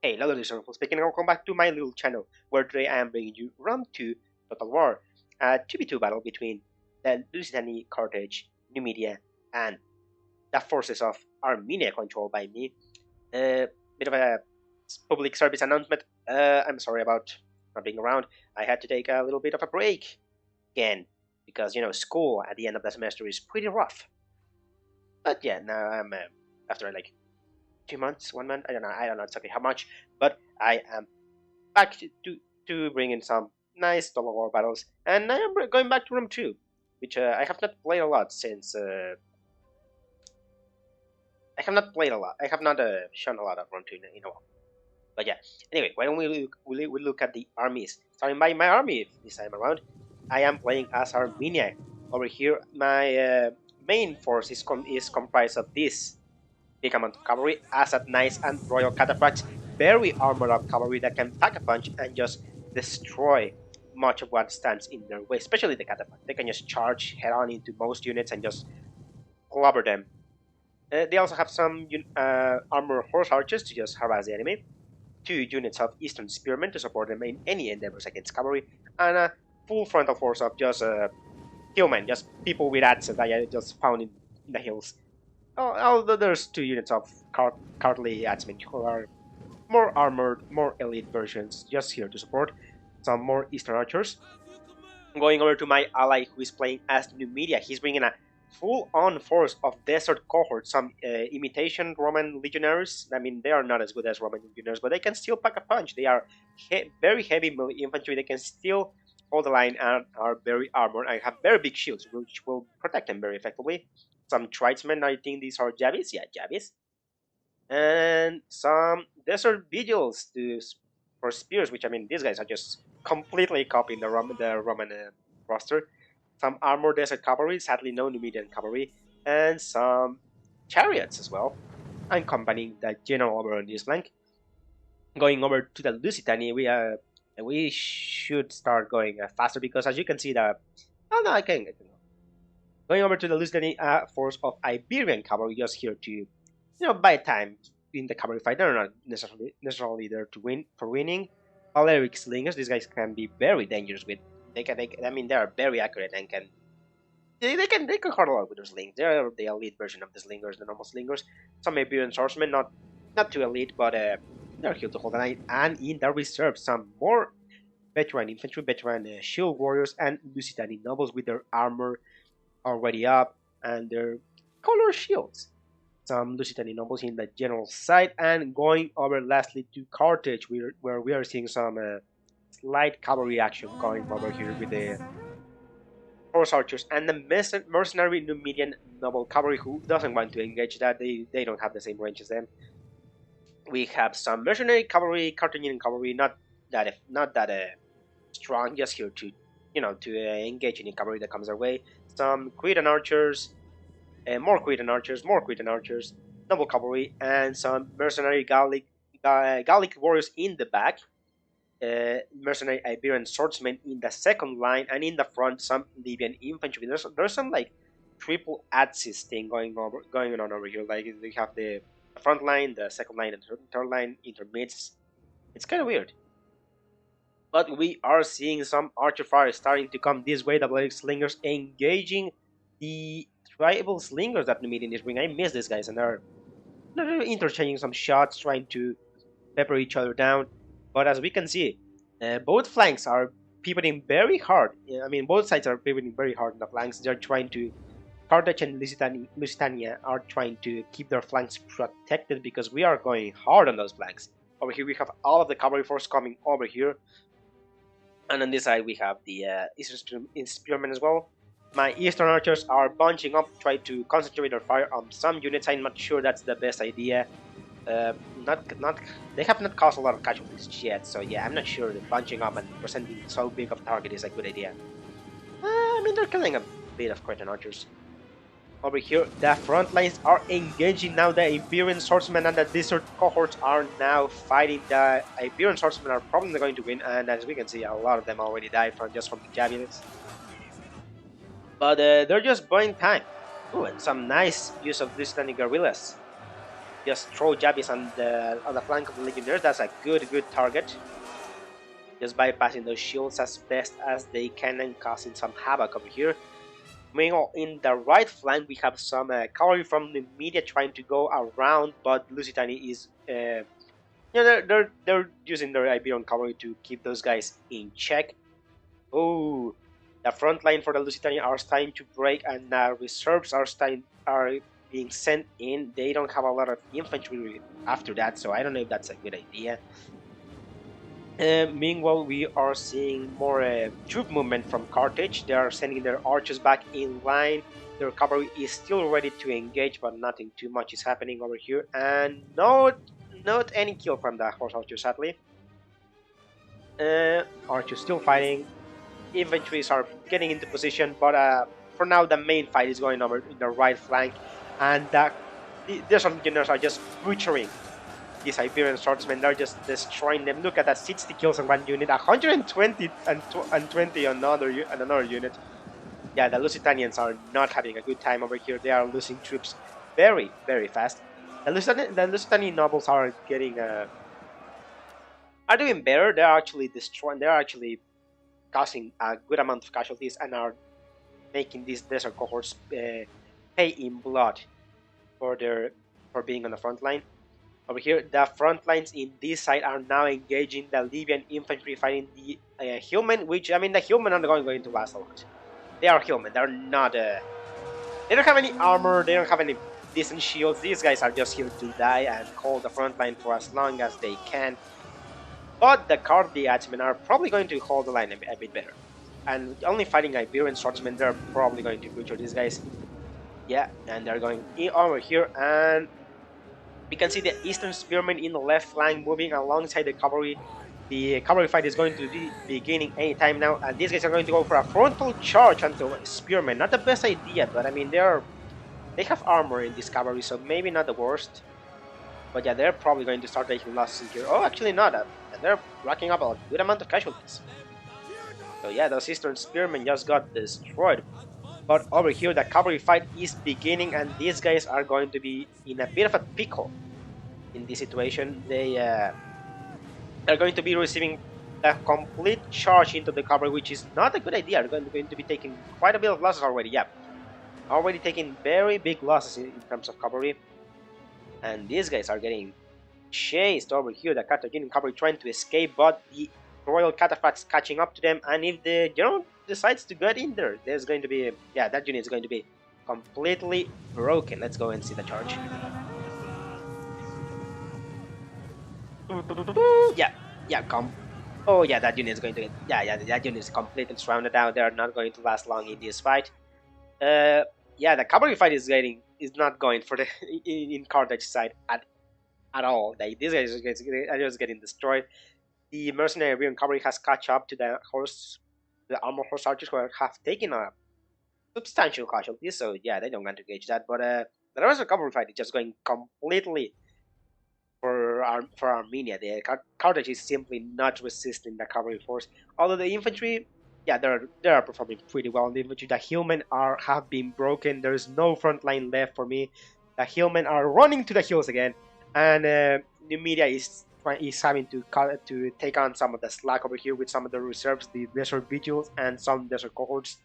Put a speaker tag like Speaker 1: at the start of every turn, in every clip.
Speaker 1: Hey, hello listeners, speaking and welcome back to my little channel, where today I am bringing you Round 2 Total War, a 2v2 battle between the Lusitani, Carthage, Numidia, and the forces of Armenia controlled by me. Bit of a public service announcement. I'm sorry about not being around. I had to take a little bit of a break again, because, school at the end of the semester is pretty rough. But yeah, now I'm, after like 2 months, 1 month, I don't know exactly how much, but I am back to bring in some nice double war battles, and I am going back to Room 2, which I have not played a lot since. I have not played a lot. I have not shown a lot of Room 2 in a while. But yeah, anyway, why don't we look at the armies? Starting by my army this time around, I am playing as Armenia. Over here, my main force is comprised of this big amount of cavalry, asset knights, and royal cataphracts, very armored up cavalry that can pack a punch and just destroy much of what stands in their way, especially the cataphract. They can just charge head on into most units and just clobber them. They also have some armored horse archers to just harass the enemy, 2 units of eastern spearmen to support them in any endeavors against cavalry, and a full frontal force of just hillmen, just people with axes that I just found in the hills. Although there's 2 units of Cartley Axemen who are more armored, more elite versions, just here to support some more Eastern archers. Going over to my ally who is playing as Numidia, he's bringing a full-on force of desert cohorts, some imitation Roman legionaries. I mean, they are not as good as Roman legionaries, but they can still pack a punch. They are very heavy infantry. They can still hold the line and are very armored. I have very big shields, which will protect them very effectively. Some tradesmen, I think these are Javis. Yeah, Javis. And some desert vigils for spears, which I mean, these guys are just completely copying the Roman roster. Some armored desert cavalry, sadly no Numidian cavalry, and some chariots as well, accompanying the general over on this flank. Going over to the Lusitani, we should start going faster because as you can see the oh no I can going over to the Lusitani force of Iberian cavalry just here to buy time in the cavalry fight. They're not necessarily there to win for winning. Aleric slingers, these guys can be very dangerous with. I mean, they are very accurate and can they can hurt a lot with their slings. They are the elite version of the slingers, the normal slingers. Some Iberian swordsmen, not too elite, but they're here to hold the line. And in the reserve, some more veteran infantry, veteran shield warriors, and Lusitani nobles with their armor already up and their color shields. Some Lusitani nobles in the general side, and going over lastly to Carthage, where we are seeing some slight cavalry action going over here with the horse archers and the mercenary Numidian noble cavalry who doesn't want to engage that. They don't have the same range as them. We have some mercenary cavalry, Carthaginian cavalry, not that strong, just here to engage any cavalry that comes our way. Some Cretan archers, more Cretan archers, noble cavalry, and some mercenary Gallic warriors in the back. Mercenary Iberian swordsmen in the second line, and in the front some Libyan infantry. There's some like triple axis thing going on over here. Like they have the front line, the second line, and third line intermits. It's kind of weird. But we are seeing some archer fire starting to come this way. The Blade Slingers engaging the tribal slingers that we meet in this ring. I miss these guys, and they're interchanging some shots, trying to pepper each other down. But as we can see, both flanks are pivoting very hard. I mean, both sides are pivoting very hard on the flanks. They're trying to. Carthage and Lusitania are trying to keep their flanks protected because we are going hard on those flanks. Over here, we have all of the cavalry force coming over here. And on this side, we have the Eastern Spearmen as well. My Eastern archers are bunching up, try to concentrate their fire on some units. I'm not sure that's the best idea. They have not caused a lot of casualties yet, so yeah, I'm not sure that bunching up and presenting so big of a target is a good idea. I mean, they're killing a bit of Cretan archers. Over here, the front lines are engaging now. The Iberian swordsmen and the desert cohorts are now fighting. The Iberian swordsmen are probably going to win, and as we can see, a lot of them already died from the javelins. But they're just buying time. Ooh, and some nice use of Lusitani guerrillas. just throw jabbies on the flank of the Legionnaires. That's a good target. Just bypassing those shields as best as they can and causing some havoc over here. Meanwhile, in the right flank, we have some cavalry from the media trying to go around, but Lusitani is, they're using their Iberian cavalry to keep those guys in check. Oh, the front line for the Lusitani are starting to break, and the reserves are being sent in. They don't have a lot of infantry after that, so I don't know if that's a good idea. Meanwhile, we are seeing more troop movement from Carthage. They are sending their archers back in line. Their cavalry is still ready to engage, but nothing too much is happening over here. And not any kill from the horse archers, sadly. Archers still fighting. Infantries are getting into position, but for now the main fight is going over in the right flank, and the Desert Legionnaires are just butchering these Iberian swordsmen. They're just destroying them. Look at that, 60 kills on one unit, 120 and 20 on another unit. Yeah, the Lusitanians are not having a good time over here. They are losing troops very fast. The Lusitanian nobles are getting are doing better. They're actually destroying. They're actually causing a good amount of casualties and are making these desert cohorts pay in blood for being on the front line. Over here, the front lines in this side are now engaging the Libyan infantry fighting the Hillmen, which, I mean, the Hillmen are not going to last a lot. They are Hillmen. They're not. They don't have any armor. They don't have any decent shields. These guys are just here to die and hold the front line for as long as they can. But the Cardiatsmen are probably going to hold the line a bit better. And only fighting Iberian swordsmen, they're probably going to butcher these guys. Yeah, and they're going over here, and we can see the Eastern Spearmen in the left flank moving alongside the cavalry. The cavalry fight is going to be beginning anytime now, and these guys are going to go for a frontal charge onto Spearmen. Not the best idea, but I mean, they have armor in this cavalry, so maybe not the worst. But yeah, they're probably going to start taking losses here. Oh, actually not. And they're racking up a good amount of casualties. So yeah, those Eastern Spearmen just got destroyed. But over here, the cavalry fight is beginning, and these guys are going to be in a bit of a pickle in this situation. They're going to be receiving a complete charge into the cavalry, which is not a good idea. They're going to be taking quite a bit of losses already. Yeah, already taking very big losses in terms of cavalry. And these guys are getting chased over here. The Carthaginian cavalry trying to escape, but the Royal Cataphracts catching up to them. And if the general decides to get in there, there's going to be, yeah, that unit is going to be completely broken. Let's go and see the charge. Oh yeah, that unit is going to get, that unit is completely surrounded out. They're not going to last long in this fight. Yeah, the cavalry fight is not going for the in Carthage side at all. These guys are just getting destroyed. The mercenary Iberian cavalry has caught up to the armored horse archers, who have taken a substantial casualties. So yeah, they don't want to engage that. But the rest of the cavalry fight is just going completely for Armenia. The Carthage is simply not resisting the cavalry force. Although the infantry, yeah, they are performing pretty well. The infantry, the Hillmen have been broken. There is no front line left for me. The Hillmen are running to the hills again, and Numidia is having to take on some of the slack over here with some of the reserves, the desert vigils, and some desert cohorts,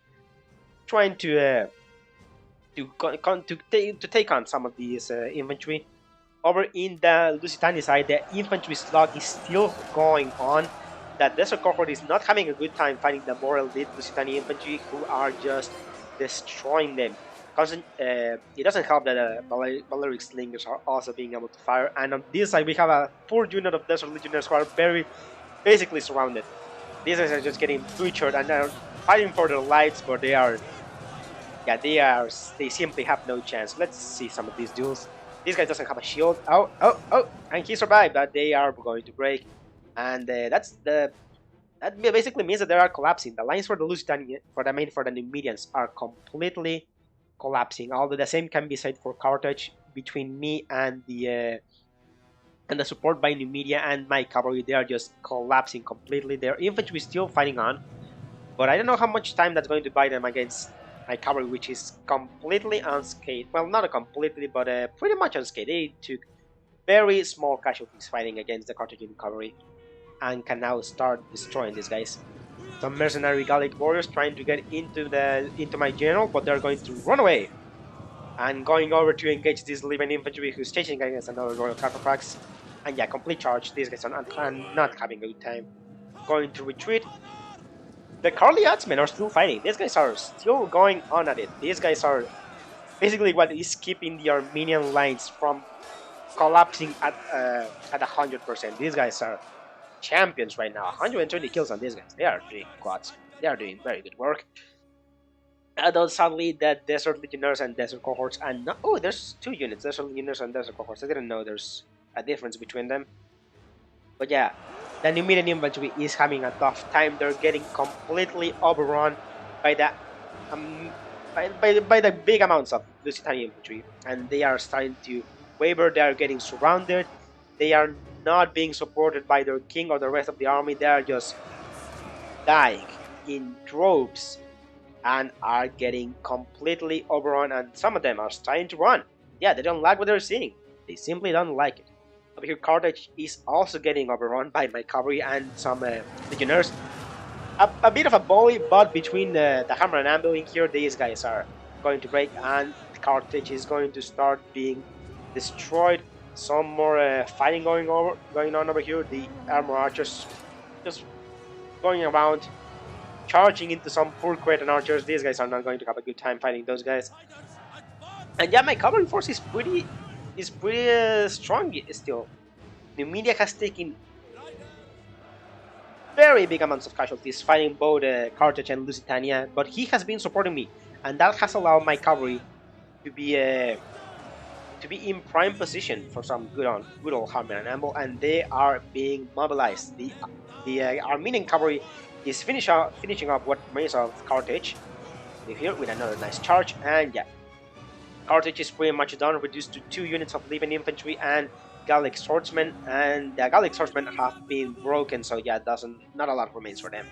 Speaker 1: trying to take on some of these infantry. Over in the Lusitania side, the infantry slug is still going on. The desert cohort is not having a good time fighting the more elite Lusitania infantry, who are just destroying them. It doesn't help that Balearic slingers are also being able to fire, and on this side we have a full unit of Desert Legionnaires who are basically surrounded. These guys are just getting butchered, and they're fighting for their lives, but they simply have no chance. Let's see some of these duels. This guy doesn't have a shield. Oh, and he survived, but they are going to break, and that basically means that they are collapsing. The lines for the Lusitania, for the Numidians, are completely collapsing. Although the same can be said for Carthage. Between me and the support by Numidia and my cavalry, they are just collapsing completely. Their infantry is still fighting on, but I don't know how much time that's going to buy them against my cavalry, which is completely unscathed. Well, not completely, but pretty much unscathed. They took very small casualties fighting against the Carthaginian cavalry, and can now start destroying these guys. Some mercenary Gallic warriors trying to get into my general, but they're going to run away. And going over to engage this Libyan infantry who's chasing against another Royal Carthaginians. And yeah, complete charge. These guys are not having a good time. Going to retreat. The Carliatsmen are still fighting. These guys are still going on at it. These guys are basically what is keeping the Armenian lines from collapsing at 100%. These guys are champions right now. 120 kills on these guys. They are doing quads. They are doing very good work. Although sadly, the Desert Legionnaires and Desert Cohorts, and no, oh, there's two units, Desert Legionnaires and Desert Cohorts. I didn't know there's a difference between them. But yeah, the Numidian infantry is having a tough time. They're getting completely overrun by the by the big amounts of Lusitanian infantry, and they are starting to waver. They are getting surrounded. They are not being supported by their king or the rest of the army. They are just dying in droves and are getting completely overrun, and some of them are starting to run. Yeah, they don't like what they're seeing. They simply don't like it. Over here, Carthage is also getting overrun by my cavalry and some legionnaires. A bit of a volley, but between the hammer and anvil in here, these guys are going to break, and Carthage is going to start being destroyed. Some more fighting going on over here. The armor archers just going around, charging into some poor Cretan archers. These guys are not going to have a good time fighting those guys. And yeah, my cavalry force is pretty strong still. Numidia has taken very big amounts of casualties fighting both Carthage and Lusitania, but he has been supporting me, and that has allowed my cavalry to be in prime position for some good old hammer and anvil, and they are being mobilized. The Armenian cavalry is finishing up what remains of Carthage. Here with another nice charge, and yeah, Carthage is pretty much done, reduced to 2 units of Libyan infantry and Gallic swordsmen, and the Gallic swordsmen have been broken, so yeah, not a lot remains for them.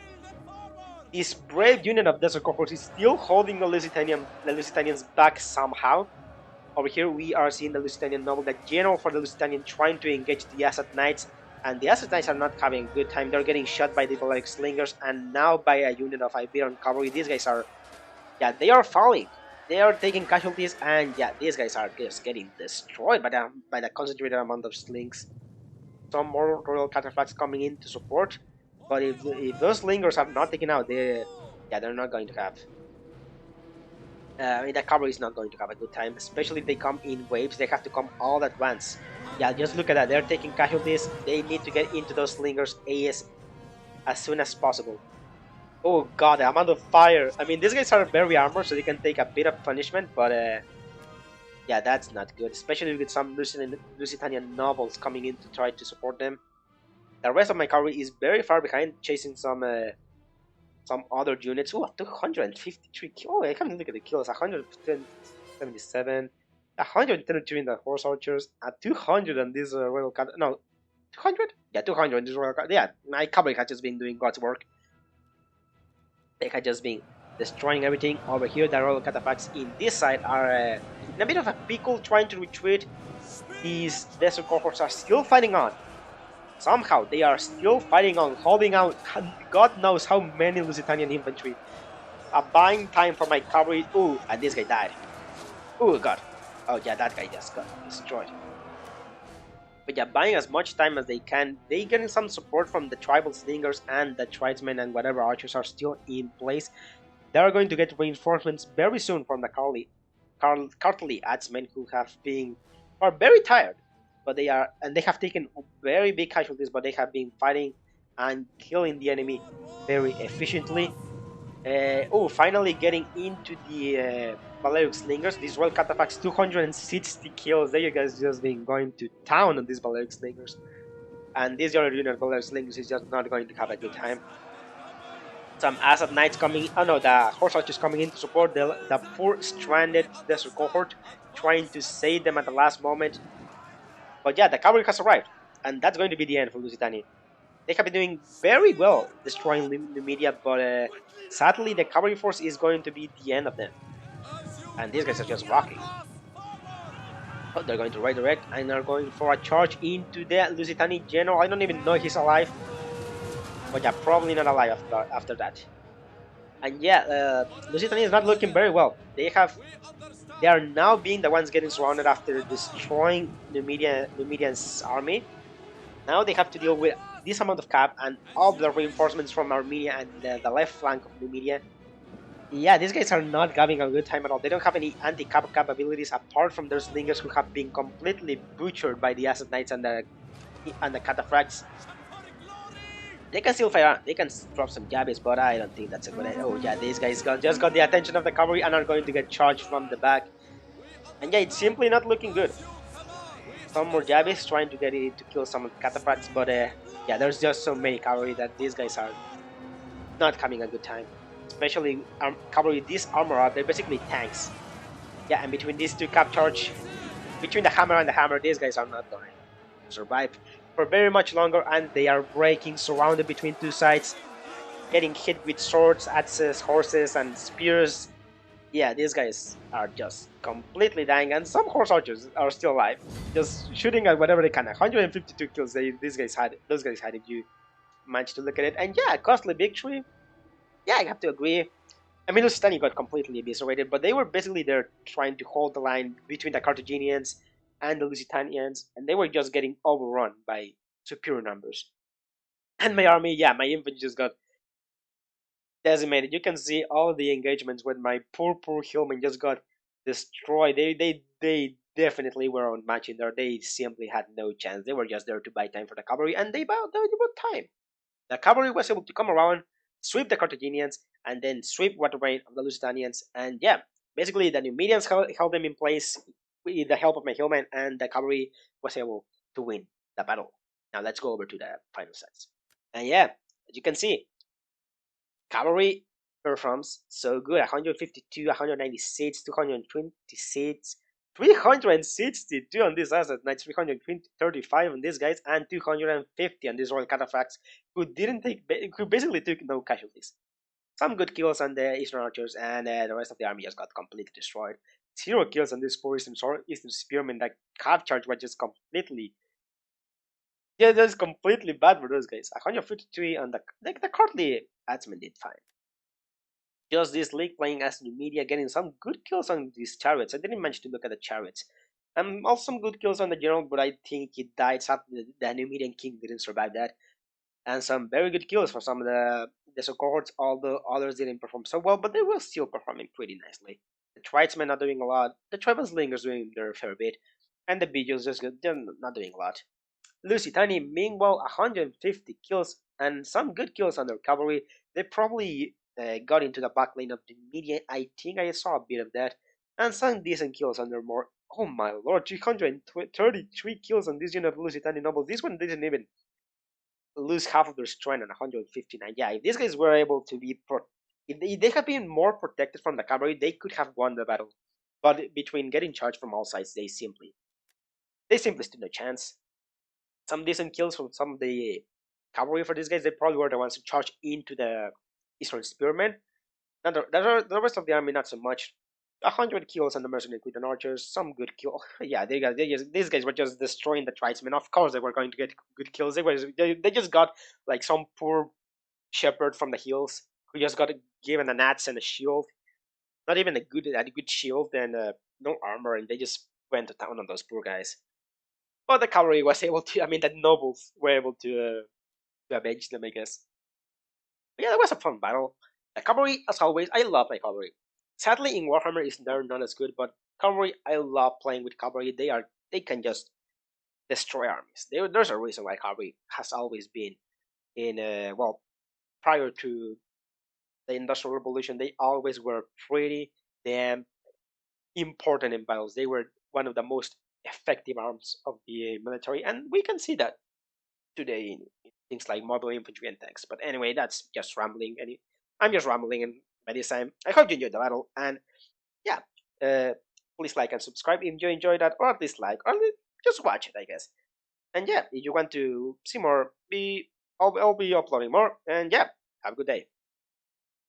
Speaker 1: This brave unit of Desert Cohorts is still holding the Lusitanians back somehow. Over here we are seeing the Lusitanian noble, the general for the Lusitanian, trying to engage the Assad Knights, and the Assad Knights are not having a good time. They're getting shot by the Balearic Slingers, and now by a unit of Iberian cavalry. These guys are, yeah, they are falling. They are taking casualties, and yeah, these guys are just getting destroyed by the concentrated amount of slings. Some more Royal Cataphracts coming in to support, but if those slingers are not taken out, they're not going to have. The cavalry is not going to have a good time, especially if they come in waves. They have to come all at once. Yeah, just look at that. They're taking casualties. They need to get into those slingers as soon as possible. Oh god, the amount of fire. I mean, these guys are very armored, so they can take a bit of punishment, but yeah, that's not good, especially with some Lusitanian nobles coming in to try to support them. The rest of my cavalry is very far behind, chasing some other units. Oh, 253 kills. Oh, I can't look at the kills. 177, 132 in the horse archers, 200 on this royal cat. No, 200? Yeah, 200 in this royal cat. Yeah, my cavalry has just been doing God's work. They have just been destroying everything. Over here, the Royal Cataphracts in this side are in a bit of a pickle, trying to retreat. These Desert Cohorts are still fighting on. Somehow, they are still fighting on, holding out God knows how many Lusitanian infantry. Buying time for my cavalry. Ooh, and this guy died. Oh god. Oh yeah, that guy just got destroyed. But yeah, buying as much time as they can. They getting some support from the tribal slingers, and the tridesmen and whatever archers are still in place. They are going to get reinforcements very soon from the Carliatsmen, who are very tired, but they have taken very big casualties, but they have been fighting and killing the enemy very efficiently. Finally getting into the Balearic Slingers. These Royal Cataphracts, 260 kills. There you guys just been going to town on these Balearic Slingers. And this other unit of Balearic Slingers is just not going to have a good time. Some Assad Knights coming, the Horse Archers coming in to support the poor stranded Desert Cohort, trying to save them at the last moment. But yeah, the cavalry has arrived, and that's going to be the end for Lusitania. They have been doing very well destroying Numidia, but sadly the cavalry force is going to be the end of them. And these guys are just rocking. Oh, they're going to redirect and are going for a charge into the Lusitani General. I don't even know if he's alive, but yeah, probably not alive after that. And yeah, Lusitania is not looking very well. They are now being the ones getting surrounded after destroying Numidian's army. Now they have to deal with this amount of cap and all the reinforcements from Armenia and the left flank of Numidia. Yeah, these guys are not having a good time at all. They don't have any anti-cap capabilities apart from their slingers who have been completely butchered by the Acid Knights and the Cataphracts. They can still fire. They can drop some jabbies, but I don't think that's a good idea. Oh yeah, these guys just got the attention of the cavalry and are going to get charged from the back. And yeah, it's simply not looking good. Some more jabbies trying to get it to kill some of the cataphracts, but yeah, there's just so many cavalry that these guys are not having a good time. Especially cavalry this armor up, they're basically tanks. Yeah, and between these two cap charge, between the hammer and the hammer, these guys are not going to survive for very much longer, and they are breaking, surrounded between two sides, getting hit with swords, axes, horses, and spears. Yeah, these guys are just completely dying, and some horse archers are still alive, just shooting at whatever they can. 152 kills these guys had. Those guys had if you managed to look at it, and yeah, costly victory. Yeah, I have to agree. I mean, Lusitania got completely eviscerated, but they were basically there trying to hold the line between the Carthaginians and the Lusitanians, and they were just getting overrun by superior numbers. And my army, yeah, my infantry just got decimated. You can see all the engagements when my poor Hillman just got destroyed. They definitely were on match in there. They simply had no chance. They were just there to buy time for the cavalry, and they bought time. The cavalry was able to come around, sweep the Carthaginians, and then sweep what remained of the Lusitanians. And yeah, basically the Numidians held them in place with the help of my Hillman, and the cavalry was able to win the battle. Now let's go over to the final sets. And yeah, as you can see, cavalry performs so good. 152, 196, 226, 362 on this asset knights, 335 on these guys, and 250 on these royal cataphracts, who basically took no casualties. Some good kills on the eastern archers, and the rest of the army just got completely destroyed. 0 kills on these 4 eastern spearmen. That cap charge was just completely, yeah, just completely bad for those guys. 153 on the courtly Adsman did fine. Just this league playing as Numidia, getting some good kills on these chariots. I didn't manage to look at the chariots. Also some good kills on the general, but I think he died. Sadly, the Numidian king didn't survive that. And some very good kills for some of the cohorts, although others didn't perform so well, but they were still performing pretty nicely. The tribesmen are doing a lot. The tribal slingers doing their fair bit, and the Bijos they're not doing a lot. Lusitani, meanwhile, 150 kills and some good kills on their cavalry. They probably got into the back lane of the media. I think I saw a bit of that. And some decent kills on their more. Oh my lord, 333 kills on this unit of Lusitani nobles. This one didn't even lose half of their strength on 159. Yeah, if these guys were able to be. If they had been more protected from the cavalry, they could have won the battle. But between getting charged from all sides, they simply stood no chance. Some decent kills from some of the cavalry for these guys. They probably were the ones who charged into the eastern spearmen. Now the rest of the army not so much. 100 kills on the mercenary Cretan archers. Some good kill. Yeah, these guys were just destroying the tribesmen. Of course, they were going to get good kills. They just got like some poor shepherd from the hills who just got given an axe and a shield. Not even a good shield and no armor, and they just went to town on those poor guys. But the cavalry was able to. I mean, the nobles were able to avenge them, I guess. But yeah, that was a fun battle. The cavalry, as always, I love my cavalry. Sadly, in Warhammer, they're not as good. But cavalry, I love playing with cavalry. They can just destroy armies. There's a reason why cavalry has always been in prior to the Industrial Revolution, they always were pretty damn important in battles. They were one of the most effective arms of the military, and we can see that today in things like mobile infantry and tanks. But anyway, that's just rambling. And I'm just rambling, and by this time, I hope you enjoyed the battle. And yeah, please like and subscribe if you enjoyed that, or at least like, or just watch it, I guess. And yeah, if you want to see more, I'll be uploading more. And yeah, have a good day.